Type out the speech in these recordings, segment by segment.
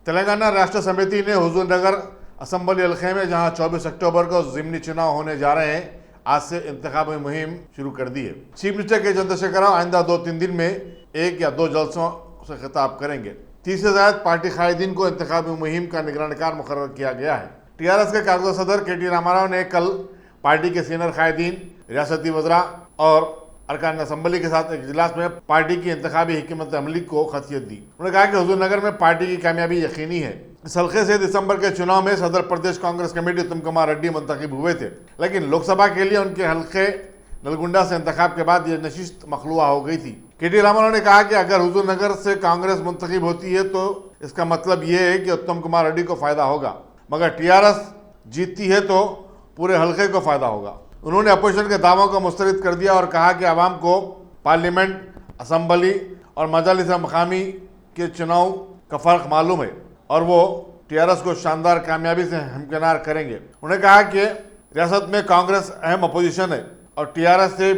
तेलंगाना राष्ट्र समिति ने हुजूरनगर असम्बली हल्के में जहां 24 अक्टूबर को ज़िमनी चुनाव होने जा रहे हैं, आज से इंतखाबी मुहिम शुरू कर दी है। चीफ मिनिस्टर के चंद्रशेखर राव आइंदा 2-3 दिन में 1 या 2 जलसों से खिताब करेंगे। 30 से ज्यादा पार्टी कायदीन को इंतखाबी मुहिम का निगरानकार मुकर्रर किया गया है। टीआरएस के कारगर सदर के टी रामाराव ने कल पार्टी के सीनियर कायदीन, रियासती वज़रा और अरकान असम्बली के साथ एक इजलास में पार्टी की इंतखाबी हिकमत अमली को खसियत दी। उन्होंने कहा कि हुजूरनगर में पार्टी की कामयाबी यकीनी है। इस हल्के से दिसंबर के चुनाव में सदर प्रदेश कांग्रेस कमेटी उत्तम कुमार रेड्डी मुंतखब हुए थे, लेकिन लोकसभा के लिए उनके हल्के नलगुंडा से इंतखाब के बाद ये नशिस्त मखलूआ हो गई थी। के टी रामाराव ने कहा कि अगर हुजूरनगर से कांग्रेस मुंतखब होती है तो इसका मतलब ये है कि उत्तम कुमार रेड्डी को फायदा होगा, मगर टीआरएस जीतती है तो पूरे हल्के को फायदा होगा। उन्होंने अपोजिशन के दावों को मुस्तरद कर दिया और कहा कि आवाम को पार्लियामेंट, असम्बली और मजालिस मकामी के चुनाव का फ़र्क मालूम है और वो टीआरएस को शानदार कामयाबी से हमकिनार करेंगे। उन्होंने कहा कि रियासत में कांग्रेस अहम अपोजिशन है और टीआरएस से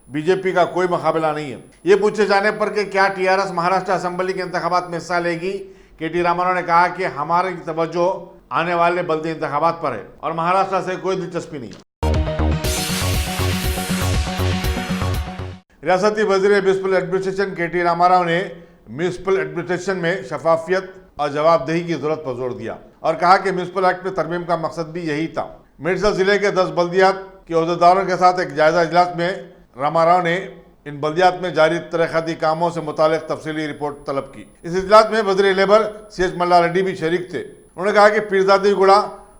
बीजेपी का कोई मुकाबला नहीं है। ये पूछे जाने पर कि क्या टीआरएस महाराष्ट्र असम्बली के इंतखाबात में हिस्सा लेगी, के टी रामाराव ने कहा कि हमारी तवज्जो आने वाले बल्दी इंतखाबात पर है और महाराष्ट्र से कोई दिलचस्पी नहीं। रियासती वजीर म्यूनिसिपल एडमिनिस्ट्रेशन के टी रामाराव ने म्यूनिसिपल एडमिनिस्ट्रेशन में शफाफियत और जवाबदेही की जरूरत पर जोर दिया और कहा कि म्यूनिसिपल एक्ट में तरमीम का मकसद भी यही था। मिर्जा जिले के 10 बल्दियात के अहदेदारों के साथ एक जायजा इजलास में रामाराव ने इन बल्दियात में जारी तरक्याती कामों से मुतालिक तफसीली रिपोर्ट तलब की। इस इजलास में वज़ीर लेबर CH मल्ला रेड्डी भी शरीक थे। उन्होंने कहा कि पीरजादीगुड़ा,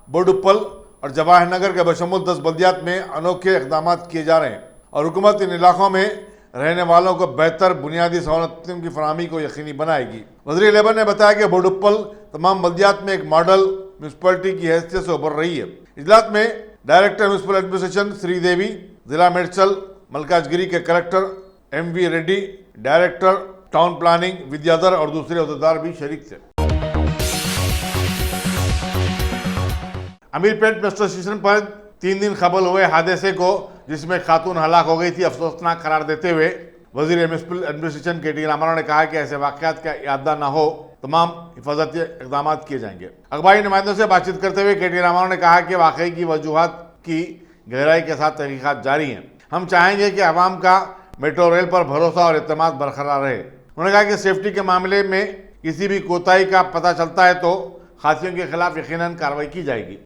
बोडुप्पल और जवाहर नगर के बशमूल 10 बल्दियात में अनोखे इकदाम किए जा रहे हैं और हुकूमत इन इलाकों में रहने वालों को बेहतर बुनियादी सहूलतों की फराहमी को यकीनी बनाएगी। वज़ीर लेबर ने बताया कि बोडुप्पल तमाम बल्दियात में एक मॉडल म्यूनसिपलिटी की हैसियत से उभर रही है। इजलास में डायरेक्टर म्यूनसिपल एडमिनिस्ट्रेशन श्रीदेवी, जिला मेडचल मलकाजगिरी के collector MV Reddy, director town planning Vidyadhar और दूसरे अहदेदार भी शरीक थे। अमीरपेट मेट्रो स्टेशन पर 3 दिन कबल हुए हादसे को, जिसमें खातून हलाक हो गई थी, अफसोसनाक करार देते हुए वजीर म्यूनिसिपल एडमिनिस्ट्रेशन के टी रामाराव ने कहा कि ऐसे वाक़यात का इआदा न हो, तमाम हिफाजती इक़दाम किए जाएंगे। अखबारी नुमाइंदों से बातचीत करते हुए के टी रामाराव ने कहा कि वाकई की वजूहात की गहराई के साथ तहकीकात जारी हैं। हम चाहेंगे कि आवाम का मेट्रो रेल पर भरोसा और एतमाद बरकरार रहे। उन्होंने कहा कि सेफ्टी के मामले में किसी भी कोताही का पता चलता है तो खासियों के खिलाफ यकीनन कार्रवाई की जाएगी।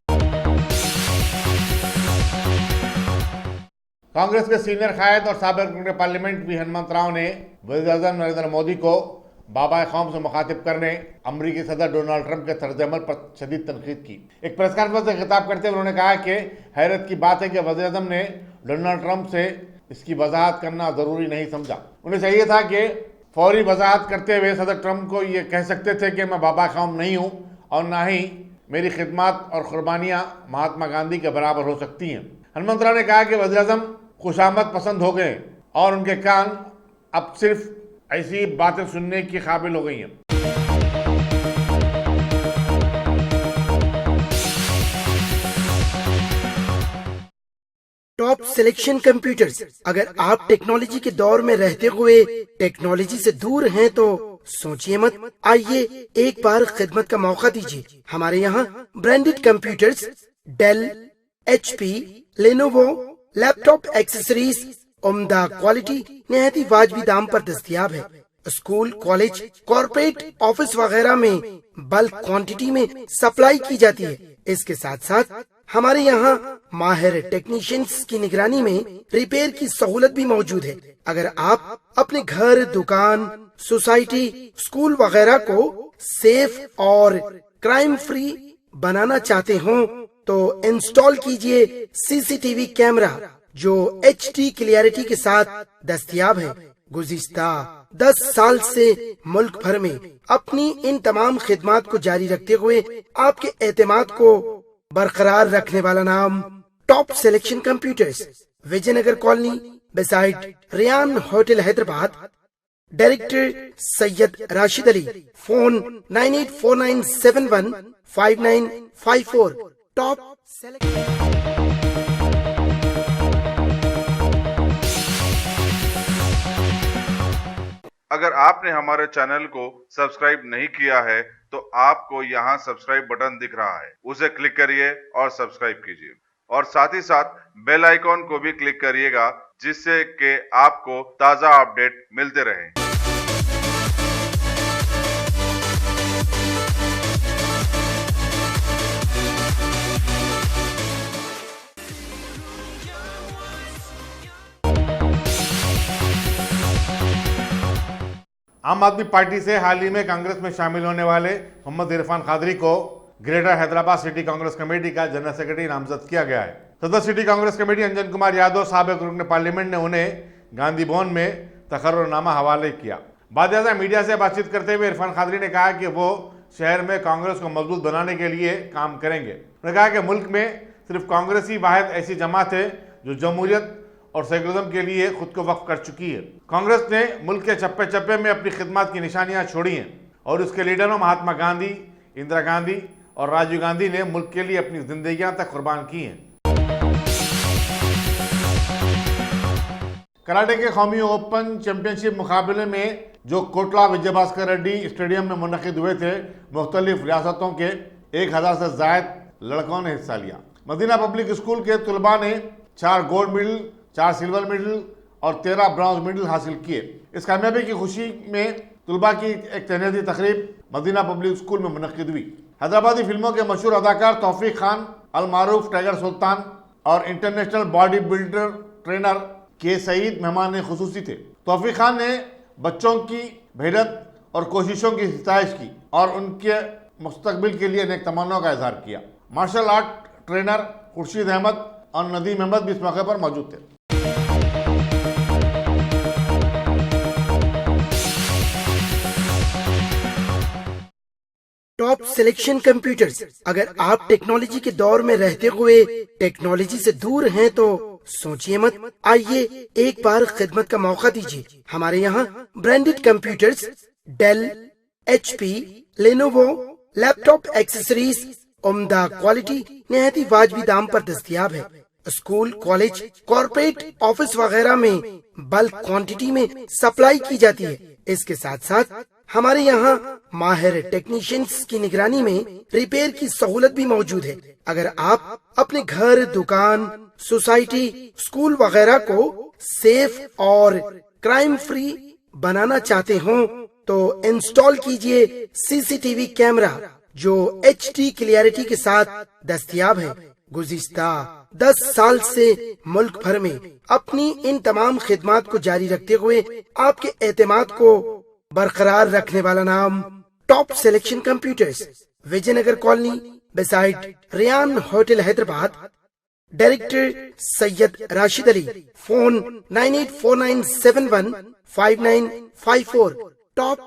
कांग्रेस के सीनियर कायद और साबिक पार्लियामेंट भी हनुमंत राव ने वज़ीर-ए-आज़म नरेंद्र मोदी को बाबा कौम से मुखातिब करने अमरीकी सदर डोनाल्ड ट्रंप के तर्ज अमल पर शदीद तनकीद की। एक प्रेस कॉन्फ्रेंस से खिताब करते हुए उन्होंने कहा कि हैरत की बात है कि वज़ीर-ए-आज़म ने डोनाल्ड ट्रंप से इसकी वजाहत करना ज़रूरी नहीं समझा। उन्हें चाहिए था कि फौरी वजाहत करते हुए सदर ट्रंप को ये कह सकते थे कि मैं बाबा कौम नहीं हूँ और ना ही मेरी खिदमत और कुर्बानियाँ महात्मा गांधी के बराबर हो सकती हैं। हनुमंत राव ने कहा कि वज़ीर-ए-आज़म खुशामद पसंद हो गए और उनके कान अब सिर्फ ऐसी बातें सुनने की काबिल हो गई हैं। Top selection computers. अगर आप टेक्नोलॉजी के दौर में रहते हुए टेक्नोलॉजी से दूर हैं तो सोचिए मत, आइए एक बार खिदमत का मौका दीजिए। हमारे यहाँ branded computers Dell, HP, Lenovo, laptop accessories उम्दा क्वालिटी निहायत ही वाजबी दाम पर दस्तयाब है। स्कूल, कॉलेज, कॉर्पोरेट, ऑफिस वगैरह में बल्क क्वांटिटी में सप्लाई की जाती है। इसके साथ साथ हमारे यहाँ माहिर टेक्नीशियंस की निगरानी में रिपेयर की सहूलत भी मौजूद है। अगर आप अपने घर, दुकान, सोसाइटी, स्कूल वगैरह को सेफ और क्राइम फ्री बनाना चाहते हो तो इंस्टॉल कीजिए CCTV कैमरा जो HD क्लियरिटी के साथ दस्तयाब है। गुज़िश्ता 10 साल से मुल्क भर में अपनी इन तमाम खिदमात को जारी रखते हुए आपके एतमाद को बरकरार रखने वाला नाम top selection computers, Vijayanagar colony beside Riyan hotel Hyderabad. Director Syed Rashid Ali. Phone 9849715954। Top अगर आपने हमारे चैनल को सब्सक्राइब नहीं किया है तो आपको यहाँ सब्सक्राइब बटन दिख रहा है, उसे क्लिक करिए और सब्सक्राइब कीजिए और साथ ही साथ बेल आइकॉन को भी क्लिक करिएगा, जिससे कि आपको ताज़ा अपडेट मिलते रहें। आम आदमी पार्टी से हाल ही में कांग्रेस में शामिल होने वाले मोहम्मद इरफान कादरी को greater Hyderabad city Congress committee का जनरल सेक्रेटरी नामजद किया गया है। सदर सिटी कांग्रेस कमेटी अंजन कुमार यादव साबिक रुकन पार्लियामेंट ने उन्हें गांधी भवन में तकर्रुरनामा हवाले किया। बाद मीडिया से बातचीत करते हुए इरफान कादरी ने कहा कि वो शहर में कांग्रेस को मजबूत बनाने के लिए काम करेंगे। उन्होंने कहा कि मुल्क में सिर्फ कांग्रेस ही वाहिद ऐसी जमात है जो जमहूरियत और सेकुलरिज्म के लिए खुद को वक्फ कर चुकी है। कांग्रेस ने मुल्क के चप्पे चप्पे में अपनी खिदमत की निशानियां छोड़ी हैं और उसके लीडरों महात्मा गांधी, इंदिरा गांधी और राजीव गांधी ने मुल्क के लिए अपनी जिंदगियां तक कुर्बान की हैं। कराटे के कौमी ओपन चैंपियनशिप मुकाबले में जो कोटला विजयभास्कर रेड्डी स्टेडियम में मुनक़िद हुए थे, मुख्तलिफ रियासतों के 1000 से ज़ायद लड़कों ने हिस्सा लिया। मदीना पब्लिक स्कूल के तलबा ने 4 गोल्ड मेडल, 4 सिल्वर मेडल और 13 ब्रॉन्ज मेडल हासिल किए। इस कामयाबी की खुशी में तलबा की एक तहनीती तकरीब मदीना पब्लिक स्कूल में मुनक़िद हुई। हैदराबादी फिल्मों के मशहूर अदाकार तौफीक खान, अलमारूफ टाइगर सुल्तान और इंटरनेशनल बॉडी बिल्डर ट्रेनर के सईद मेहमान खुसूसी थे। तौफीक खान ने बच्चों की मेहनत और कोशिशों की सिताइश की और उनके मुस्तकबिल के लिए नेक तमन्नाओं का इजहार किया। Martial art trainer Khursheed Ahmed और नदीम अहमद भी इस मौके पर मौजूद थे। Top selection computers. अगर आप टेक्नोलॉजी के दौर में रहते हुए टेक्नोलॉजी से दूर हैं तो सोचिए मत, आइए एक बार खिदमत का मौका दीजिए। हमारे यहाँ branded computers Dell, HP, Lenovo, laptop accessories उम्दा क्वालिटी निहायत ही वाजबी दाम पर दस्तयाब है। स्कूल, कॉलेज, कॉर्पोरेट, ऑफिस वगैरह में बल्क क्वांटिटी में सप्लाई की जाती है। इसके साथ साथ हमारे यहाँ माहिर टेक्नीशियंस की निगरानी में रिपेयर की सहूलत भी मौजूद है। अगर आप अपने घर, दुकान, सोसाइटी, स्कूल वगैरह को सेफ और क्राइम फ्री बनाना चाहते हो तो इंस्टॉल कीजिए CCTV कैमरा जो HD क्लियरिटी के साथ दस्तयाब है। गुज़िश्ता 10 साल से मुल्क भर में अपनी इन तमाम खिदमात को जारी रखते हुए आपके एतमाद को बरकरार रखने वाला नाम top selection computers, Vijayanagar colony beside Riyan hotel Hyderabad. Director Syed Rashid Ali. Phone 9849715954। Top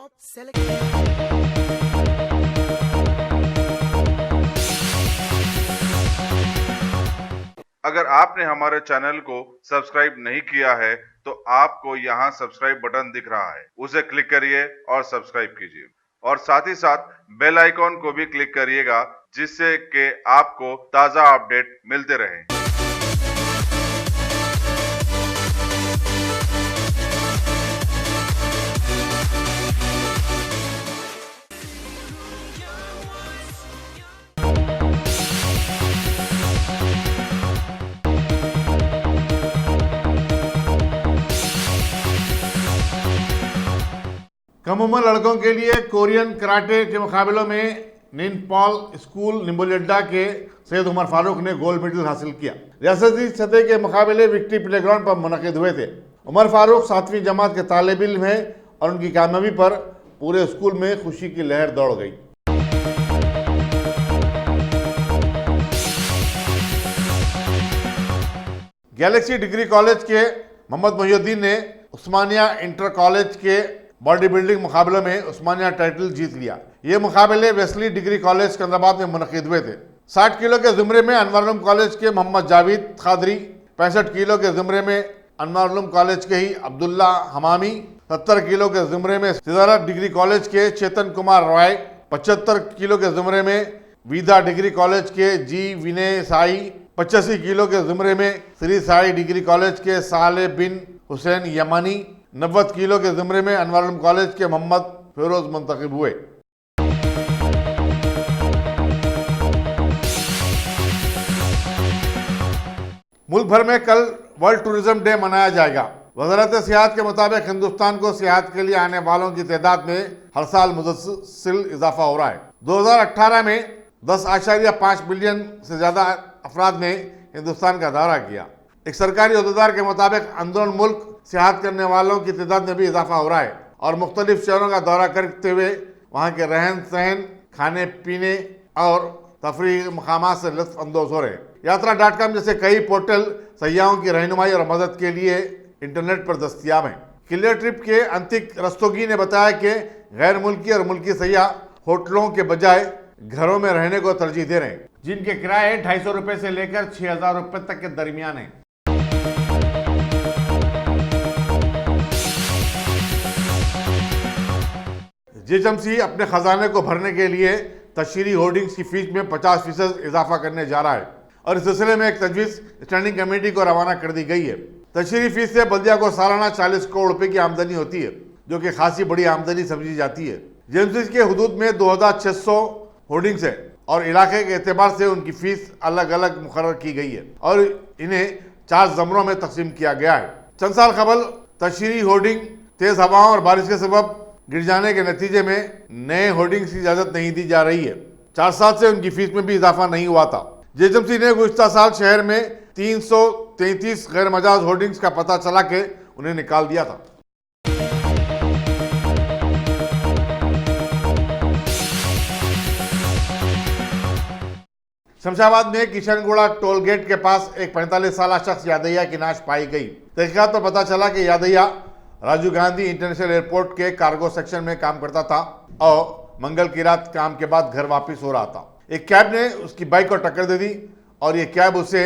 अगर आपने हमारे चैनल को सब्सक्राइब नहीं किया है तो आपको यहाँ सब्सक्राइब बटन दिख रहा है, उसे क्लिक करिए और सब्सक्राइब कीजिए और साथ ही साथ बेल आइकॉन को भी क्लिक करिएगा, जिससे कि आपको ताज़ा अपडेट मिलते रहें। कम उम्र लड़कों के लिए कोरियन कराटे के मुकाबलों में निनपॉल स्कूल निम्बोलियड्डा के सैयद उमर फारूक ने गोल्ड मेडल हासिल किया। रियासती सतह के मुकाबले विक्ट्री प्लेग्राउंड पर मुनक़िद हुए थे। उमर फारूक 7वीं जमात के तालिब इल्म हैं और उनकी कामयाबी पर पूरे स्कूल में खुशी की लहर दौड़ गई। गैलेक्सी डिग्री कॉलेज के मोहम्मद मोहिउद्दीन ने उस्मानिया इंटर कॉलेज के बॉडी बिल्डिंग मुकाबले में उस्मानिया टाइटल जीत लिया। ये मुकाबले वेस्ली डिग्री कॉलेज सिकंदराबाद में मुनक़िद हुए थे। 60 किलो के ज़ुमरे में अनवर कॉलेज के मोहम्मद जावेद कादरी, 65 किलो के ज़ुमरे में अनवर कॉलेज के ही अब्दुल्ला हमामी, 70 किलो के ज़ुमरे में सिदारा डिग्री कॉलेज के चेतन कुमार रॉय, 75 किलो के ज़ुमरे में विदा डिग्री कॉलेज के जी विनय साई, 85 किलो के ज़ुमरे में श्री साई डिग्री कॉलेज के साले बिन हुसैन यमानी, 90 किलो के ज़ुमरे में अनवर कॉलेज के मोहम्मद फिरोज मुंतखब हुए। मुल्क भर में कल वर्ल्ड टूरिज्म डे मनाया जाएगा। वजारत सियाहत के मुताबिक हिंदुस्तान को सियाहत के लिए आने वालों की तादाद में हर साल मुसलसल इजाफा हो रहा है। 2018 में 10.5 बिलियन से ज्यादा अफराद ने हिंदुस्तान का दौरा किया। एक सरकारी अहदेदार के मुताबिक अंदरून मुल्क सियाहत करने वालों की तादाद में भी इजाफा हो रहा है और मुख्तलिफ शहरों का दौरा करते हुए वहाँ के रहन सहन, खाने पीने और तफरीह मकामात से लुत्फ अंदोज हो रहे हैं। यात्रा.com जैसे कई पोर्टल सयाहों की रहनुमाई और मदद के लिए इंटरनेट पर दस्तियाब हैं। क्लियर ट्रिप के अंतिक रस्तोगी ने बताया कि गैर मुल्की और मुल्की सयाह होटलों के बजाय घरों में रहने को तरजीह दे रहे हैं, जिनके किराए 250 रुपए से लेकर 6,000 रुपए तक के दरमियान हैं। जेएचएमसी अपने खजाने को भरने के लिए तशहीरी होर्डिंग्स की फीस में 50% इजाफा करने जा रहा है और इस सिलसिले में एक तजवीज़ स्टैंडिंग कमेटी को रवाना कर दी गई है। तशहीरी फीस से बल्दिया को सालाना 40 करोड़ रुपए की आमदनी होती है, जो कि खासी बड़ी आमदनी समझी जाती है। जेएमसी के हुदूद में 2600 होर्डिंग्स है और इलाके के एतबार से उनकी फीस अलग अलग मुकर्रर की गई है और इन्हें 4 ज़मरों में तकसीम किया गया है। चंद साल कबल तशहीरी होर्डिंग तेज हवाओं और बारिश के सबब गिर जाने के नतीजे में नए होर्डिंग्स की इजाजत नहीं दी जा रही है। 4 साल से उनकी फीस में भी इजाफा नहीं हुआ था। जेएचएमसी ने गुज़िश्ता साल शहर में 333 गैर मजाज होर्डिंग्स का पता चला के उन्हें निकाल दिया था। शमशाबाद में किशनगोड़ा टोल गेट के पास एक 45 साल शख्स यादैया की नाश पाई गई। तहकीकात पर पता चला कि यादैया राजीव गांधी इंटरनेशनल एयरपोर्ट के कार्गो सेक्शन में काम करता था और मंगल की रात काम के बाद घर वापस हो रहा था। एक कैब ने उसकी बाइक को टक्कर दे दी और ये कैब उसे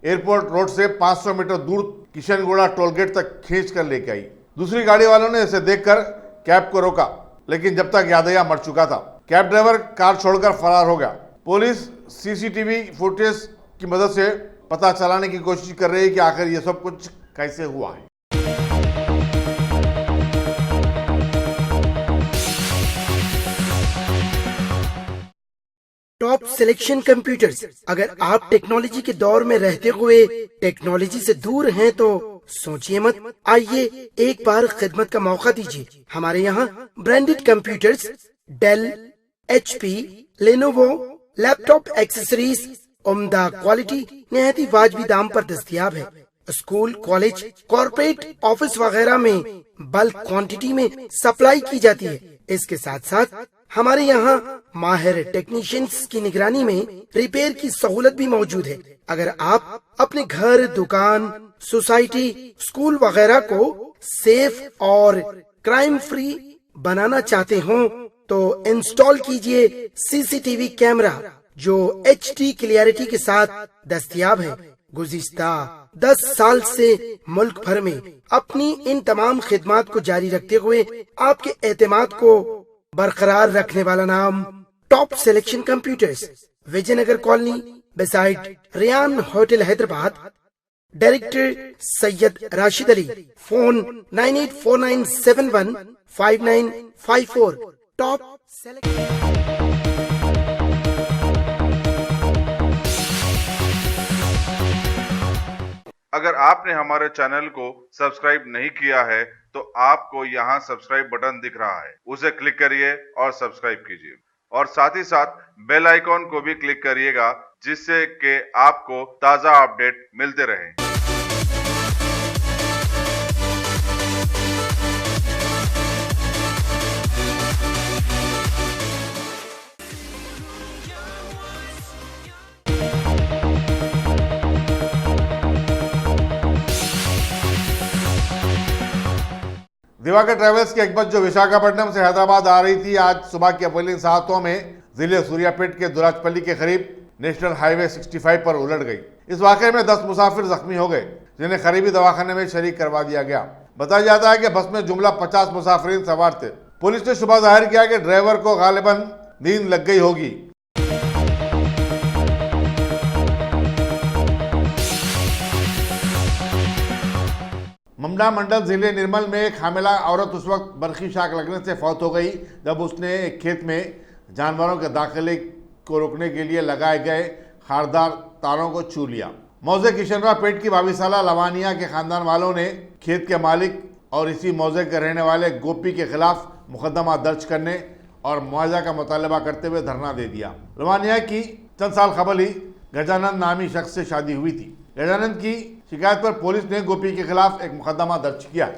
एयरपोर्ट रोड से 500 मीटर दूर किशनगोड़ा टोल गेट तक खींच कर लेके आई। दूसरी गाड़ी वालों ने इसे देखकर कैब को रोका, लेकिन जब तक यादैया मर चुका था। कैब ड्राइवर कार छोड़कर फरार हो गया। पुलिस सीसीटीवी फुटेज की मदद से पता चलाने की कोशिश कर रही है कि आखिर ये सब कुछ कैसे हुआ है। Top selection computers. अगर आप टेक्नोलॉजी के दौर में रहते हुए टेक्नोलॉजी से दूर हैं तो सोचिए मत, आइए एक बार खिदमत का मौका दीजिए। हमारे यहाँ branded computers Dell, HP, Lenovo, laptop accessories उम्दा क्वालिटी निहायत ही वाजबी दाम पर दस्तयाब है। स्कूल, कॉलेज, कॉर्पोरेट, ऑफिस वगैरह में बल्क क्वांटिटी में सप्लाई की जाती है। इसके साथ साथ हमारे यहाँ माहिर टेक्नीशियंस की निगरानी में रिपेयर की सहूलत भी मौजूद है। अगर आप अपने घर, दुकान, सोसाइटी, स्कूल वगैरह को सेफ और क्राइम फ्री बनाना चाहते हो तो इंस्टॉल कीजिए CCTV कैमरा जो HD क्लियरिटी के साथ दस्तयाब है। गुज़िश्ता 10 साल से मुल्क भर में अपनी इन तमाम खिदमात को जारी रखते हुए आपके एतमाद को बरकरार रखने वाला नाम top selection computers, Vijayanagar colony beside Riyan hotel Hyderabad. Director Syed Rashid Ali. Phone 9849715954। Top अगर आपने हमारे चैनल को सब्सक्राइब नहीं किया है तो आपको यहाँ सब्सक्राइब बटन दिख रहा है, उसे क्लिक करिए और सब्सक्राइब कीजिए और साथ ही साथ बेल आइकॉन को भी क्लिक करिएगा, जिससे कि आपको ताज़ा अपडेट मिलते रहें। दिवाकर ट्रेवल्स की एक बस जो विशाखापट्टनम से हैदराबाद आ रही थी, आज सुबह की अवलिन सातों में जिले सूर्यापेट के दुराजपल्ली के करीब नेशनल हाईवे 65 पर उलट गई। इस वाकये में 10 मुसाफिर जख्मी हो गए, जिन्हें करीबी दवाखाने में शरीक करवा दिया गया। बताया जाता है कि बस में जुमला 50 मुसाफिरीन सवार थे। पुलिस ने शुबा जाहिर किया कि ड्राइवर को गालिबन नींद लग गई होगी। ममदा मंडल जिले निर्मल में एक हामिला औरत उस वक्त बरखी शाख लगने से फौत हो गई जब उसने एक खेत में जानवरों के दाखिले को रोकने के लिए लगाए गए खारदार तारों को छू लिया। मौजे किशनरा पेट की 22 साल लवानिया के खानदान वालों ने खेत के मालिक और इसी मौजे के रहने वाले गोपी के खिलाफ मुकदमा दर्ज करने और मुआवजा का मुतालबा करते हुए धरना दे दिया। लवानिया की चंद साल कबल ही गजानंद नामी शख्स से शादी हुई थी। गजानंद की शिकायत पर पुलिस ने गोपी के खिलाफ एक मुकदमा दर्ज किया।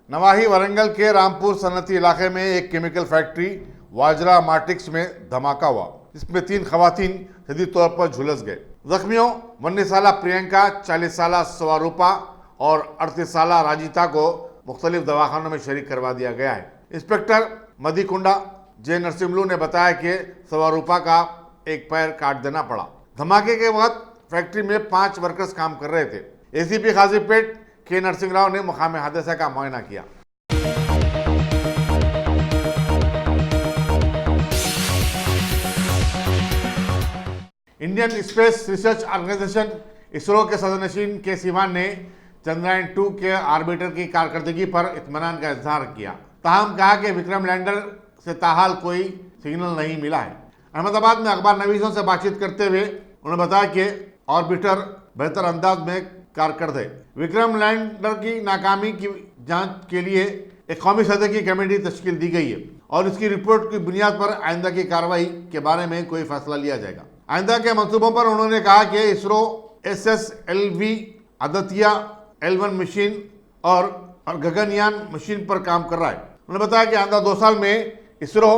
नवाही वरंगल के रामपुर सनती इलाके में एक केमिकल फैक्ट्री वाजरा मार्टिक्स में धमाका हुआ, जिसमें 3 खवातीन शदीद तौर पर झुलस गए। जख्मियों 19 साल प्रियंका, 40 साल स्वरूपा और 38 साल राजिता को मुख्तलिफ दवाखानों में शरीक करवा दिया गया है। इंस्पेक्टर मदीकुंडा जे नरसिम्लू ने बताया कि स्वरूपा का एक पैर काट देना पड़ा। धमाके के वक्त फैक्ट्री में 5 वर्कर्स काम कर रहे थे। एसीपी काजीपेट के नरसिंह राव ने मुकाम हादसा का मुआयना किया। Indian space research organisation ISRO के सदरनशीन के सिवान ने चंद्रयान 2 के ऑर्बिटर की कारकर्दगी पर इत्मीनान का इजहार किया। ताहम कहा कि विक्रम लैंडर से ताहाल कोई सिग्नल नहीं मिला है। अहमदाबाद में अखबार नवीसों से बातचीत करते हुए उन्होंने बताया कि ऑर्बिटर बेहतर अंदाज में कारकर्द है। विक्रम लैंडर की नाकामी की जांच के लिए एक कौमी सतह की कमेटी तश्कील दी गई है और इसकी रिपोर्ट की बुनियाद पर आइंदा की कार्रवाई के बारे में कोई फैसला लिया जाएगा। आइंदा के मंसूबों पर उन्होंने कहा कि ISRO SSLV Aditya L1 machine और गगनयान मशीन पर काम कर रहा है। उन्होंने बताया कि आइंदा 2 साल में इसरो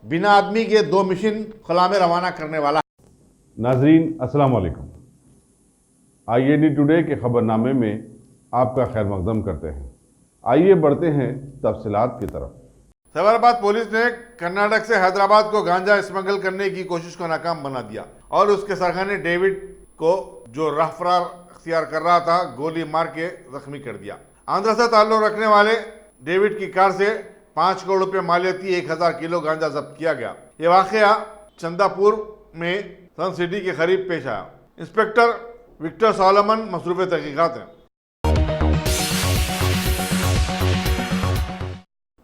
बिना आदमी के 2 मशीन खुला में रवाना करने वाला है। नाजरीन अस्सलाम वालेकुम। IAD टुडे के खबरनामे में आपका खैर मकदम करते हैं। आइए बढ़ते हैं तफसीलात की तरफ। सैबराबाद पुलिस ने कर्नाटक से हैदराबाद को गांजा स्मगल करने की कोशिश को नाकाम बना दिया और उसके सरगना डेविड को, जो राहफरार अख्तियार कर रहा था, गोली मार के जख्मी कर दिया। आंध्र से ताल्लुक रखने वाले डेविड की कार से 5 करोड़ रुपए मालियती 1000 किलो गांजा जब्त किया गया। ये वाकया चंदापुर में सन सिटी के करीब पेश आया। इंस्पेक्टर विक्टर सोलोमन मसरूफ तहकीकात हैं।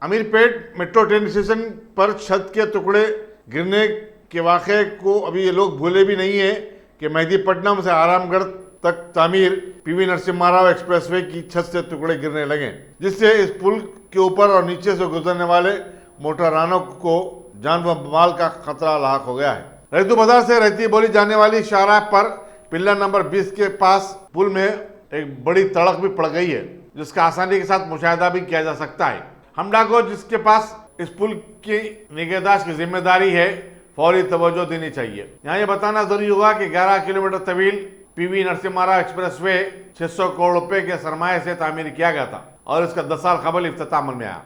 अमीरपेट मेट्रो ट्रेन स्टेशन पर छत के टुकड़े गिरने के वाक़े को अभी ये लोग भूले भी नहीं है कि मेहदीपट्टनम से आरामगढ़ तक तामीर PV नरसिम्हा राव एक्सप्रेसवे की छत से टुकड़े गिरने लगे, जिससे इस पुल के ऊपर और नीचे से गुजरने वाले मोटरानों को जान व माल का खतरा लाक हो गया है। रैतू बाजार से रहती बोली जाने वाली शाहराह पर पिल्लर नंबर 20 के पास पुल में एक बड़ी तड़क भी पड़ गई है, जिसका आसानी के साथ मुशाहिदा भी किया जा सकता है। हमला को जिसके पास इस पुल की निगहदाश्त की जिम्मेदारी है, फौरी तवज्जो देनी चाहिए। यहाँ ये बताना जरूरी होगा कि 11 किलोमीटर तवील PV नरसिम्हा राव एक्सप्रेसवे 600 करोड़ रुपए के सरमाए से तामीर किया गया था और इसका 10 साल कबल इफ्तिताह अमल में आया।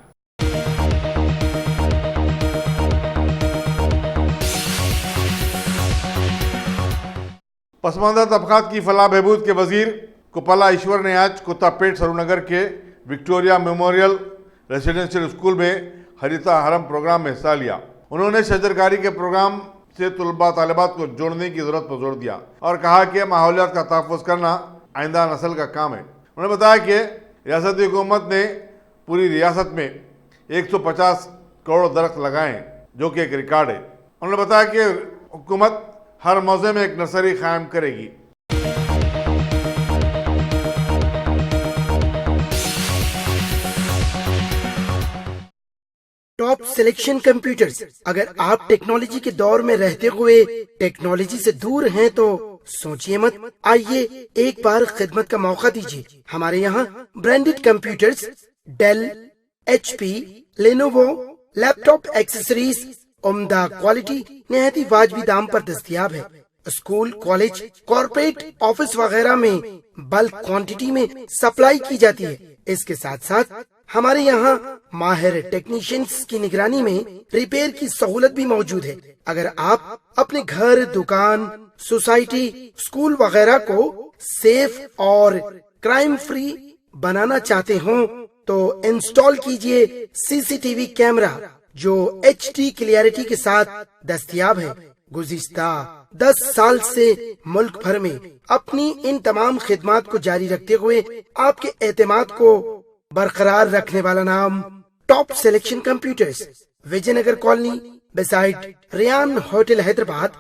पसमानदा तबकात की फलाह बहबूद के वजीर कुपला ईश्वर ने आज कुत्तापेट सरूनगर के विक्टोरिया मेमोरियल रेसिडेंशियल स्कूल में हरिता हरम प्रोग्राम में हिस्सा लिया। उन्होंने शजरकारी के प्रोग्राम से तलबा तालिबात को जोड़ने की जरूरत पर जोर दिया और कहा कि माहौलियात का तहफ़्फ़ुज़ करना आइंदा नस्ल का काम है। उन्होंने बताया कि रियासती हुकूमत ने पूरी रियासत में 150 करोड़ दरख्त लगाए हैं, जो कि एक रिकॉर्ड है। उन्होंने बताया कि हुकूमत हर मौजे में एक नर्सरी कायम करेगी। Top selection computers. अगर आप टेक्नोलॉजी के दौर में रहते हुए टेक्नोलॉजी से दूर हैं तो सोचिए मत, आइए एक बार खिदमत का मौका दीजिए। हमारे यहाँ branded computers Dell, HP, Lenovo, laptop accessories उम्दा क्वालिटी निहायत ही वाजबी दाम पर दस्तयाब है। स्कूल, कॉलेज, कॉर्पोरेट, ऑफिस वगैरह में बल्क क्वांटिटी में सप्लाई की जाती है। इसके साथ साथ हमारे यहाँ माहिर टेक्नीशियंस की निगरानी में रिपेयर की सहूलत भी मौजूद है। अगर आप अपने घर, दुकान, सोसाइटी, स्कूल वगैरह को सेफ और क्राइम फ्री बनाना चाहते हो तो इंस्टॉल कीजिए CCTV कैमरा जो HD क्लियरिटी के साथ दस्तयाब है। गुज़िश्ता 10 साल से मुल्क भर में अपनी इन तमाम खिदमात को जारी रखते हुए आपके एतमाद को बरकरार रखने वाला नाम top selection computers. Vijayanagar colony beside Riyan hotel Hyderabad.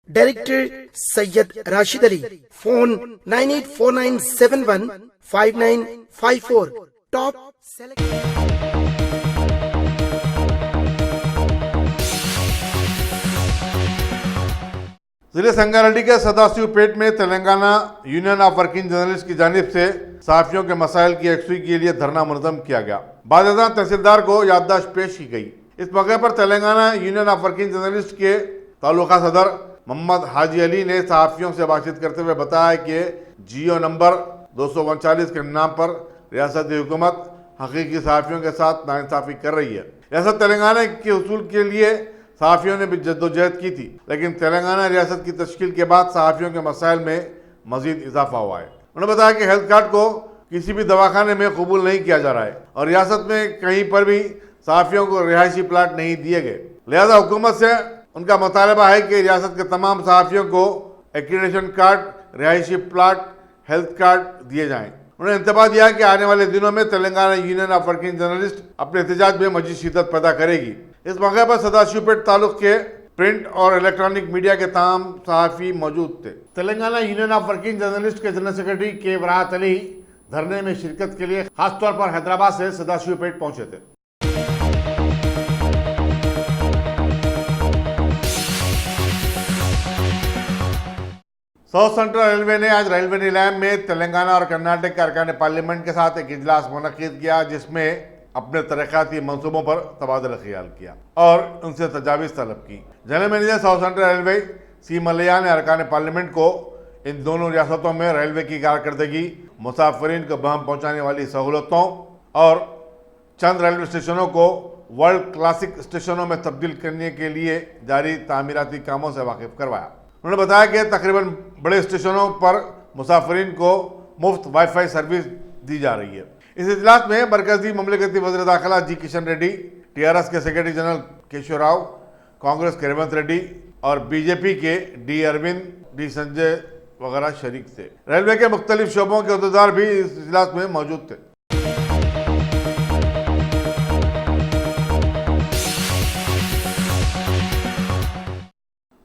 Director Syed Rashid Ali. Phone 9849715954। Top जिले संगारेड्डी के सदाशिव पेट में Telangana union of working journalist की जानिब से सहाफियों के मसाइल की यकसुई के लिए धरना मुनज़्ज़म किया गया। बादशाह तहसीलदार को याददाश्त पेश की गई। इस मौके पर Telangana union of working journalist के तालुका सदर मोहम्मद हाजी अली ने सहाफियों से बातचीत करते हुए बताया कि जियो नंबर 239 के नाम पर रियासती हुकूमत हकीकी सहाफियों के साथ नाइंसाफ़ी कर रही है। रियासत तेलंगाना के उसूल के लिए सहाफियों ने भी जद्दोजहद की थी, लेकिन तेलंगाना रियासत की तश्कील के बाद सहाफियों के मसाइल में मजीद इजाफा हुआ है। उन्होंने बताया कि हेल्थ कार्ड को किसी भी दवाखाने में कबूल नहीं किया जा रहा है और रियासत में कहीं पर भी सहाफियों को रिहायशी प्लाट नहीं दिए गए। लिहाजा हुकूमत से उनका मुतालबा है कि रियासत के तमाम सहाफियों को एक्रीडेशन कार्ड, रिहायशी प्लाट, हेल्थ कार्ड दिए जाएं। उन्होंने इंतबाह दिया कि आने वाले दिनों में Telangana union of working journalist अपने एहतजाज में मजीद शिद्दत पैदा करेगी। इस मौके पर सदाशिवपेट तालुक के प्रिंट और इलेक्ट्रॉनिक मीडिया के तमाम सहाफ़ी मौजूद थे। Telangana union of working journalist के जनरल सेक्रेटरी के वराहत अली धरने में शिरकत के लिए खासतौर पर हैदराबाद से सदाशिवपेट पहुंचे थे। साउथ सेंट्रल रेलवे ने आज रेलवे नीलाम में तेलंगाना और कर्नाटक के अरकान पार्लियामेंट के साथ एक इजलास मुनक्किद किया, जिसमें अपने तरक्याती मंसूबों पर तबादला ख्याल किया और उनसे तजावीज़ तलब की। General manager south central railway C Malaiah ने अरकान पार्लियामेंट को इन दोनों रियासतों में रेलवे की कारकर्दगी, मुसाफिरीन को बहम पहुँचाने वाली सहूलतों और चंद रेलवे स्टेशनों को वर्ल्ड क्लासिक स्टेशनों में तब्दील करने के लिए जारी तामीराती कामों से वाकिफ करवाया। उन्होंने बताया कि तकरीबन बड़े स्टेशनों पर मुसाफिरीन को मुफ्त वाईफाई सर्विस दी जा रही है। इस इजलास में मरकजी ममलिकती वज़ीर दाखिला जी किशन रेड्डी, टीआरएस के सेक्रेटरी जनरल केशव राव, कांग्रेस के रेवंत रेड्डी और बीजेपी के डी अरविंद, डी संजय वगैरह शरीक थे। रेलवे के मुख्तलिफ शोबों के अहदेदार भी इस इजलास में मौजूद थे।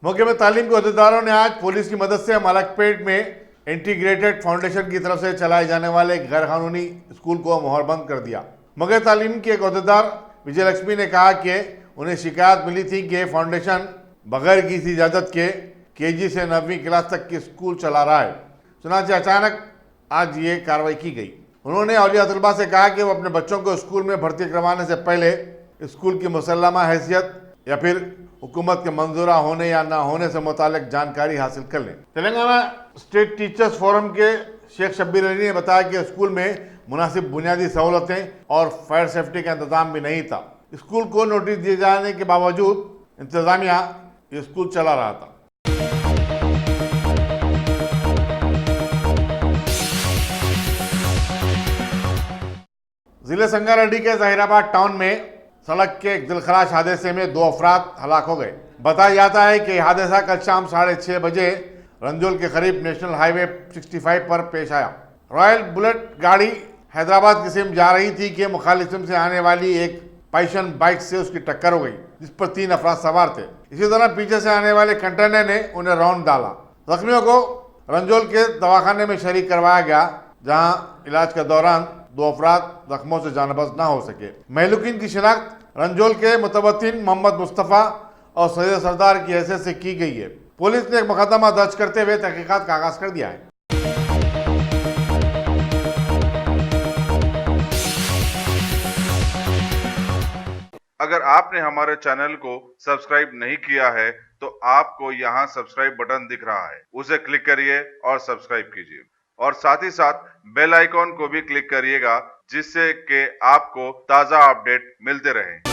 मौके में तालीम के अहदेदारों ने आज पुलिस की मदद से मलकपेट में इंटीग्रेटेड फाउंडेशन की तरफ से चलाए जाने वाले गैर कानूनी स्कूल को मोहरबंद कर दिया। मगर तालीम के एक अहदेदार विजय लक्ष्मी ने कहा कि उन्हें शिकायत मिली थी कि फाउंडेशन बगैर किसी इजाज़त के केजी से 9वीं क्लास तक की स्कूल चला रहा है। चुनांचे अचानक आज ये कार्रवाई की गई। उन्होंने औलिया तलबा से कहा कि वो अपने बच्चों को स्कूल में भर्ती करवाने से पहले स्कूल की मुसल्लमा हैसियत या फिर हुकूमत के मंजूरा होने या ना होने से मुतालिक जानकारी हासिल कर लें। तेलंगाना स्टेट टीचर्स फोरम के शेख शब्बीर अली ने बताया कि स्कूल में मुनासिब बुनियादी सहूलतें और फायर सेफ्टी का इंतजाम भी नहीं था। स्कूल को नोटिस दिए जाने के बावजूद इंतजामिया ये स्कूल चला रहा था। जिले संगारेड्डी के जहीराबाद टाउन में सड़क के एक दिलखराश हादसे में 2 अफराद हलाक हो गए। बताया जाता है कि हादसा कल शाम 6:30 बजे रंजोल के करीब नेशनल हाईवे 65 पर पेश आया। रॉयल बुलेट गाड़ी हैदराबाद की सिम जा रही थी कि मुखालिफ सिम से आने वाली एक पैशन बाइक से उसकी टक्कर हो गई, जिस पर 3 अफराद सवार थे। इसी तरह पीछे से आने वाले कंटेनर ने उन्हें राउंड डाला। जख्मियों को रंजोल के दवाखाने में शरीक करवाया गया, जहां इलाज के दौरान 2 अफराद जख्मों से जानबज न हो सके। महलूकिन की शिनाख्त रंजोल के मुतवत्तिन मोहम्मद मुस्तफ़ा और सैयद सरदार की हैसियत से की गई है। पुलिस ने एक मुकदमा दर्ज करते हुए तहकीकात का आगाज कर दिया है। अगर आपने हमारे चैनल को सब्सक्राइब नहीं किया है तो आपको यहाँ सब्सक्राइब बटन दिख रहा है, उसे क्लिक करिए और सब्सक्राइब कीजिए और साथ ही साथ बेल आइकॉन को भी क्लिक करिएगा, जिससे कि आपको ताज़ा अपडेट मिलते रहें।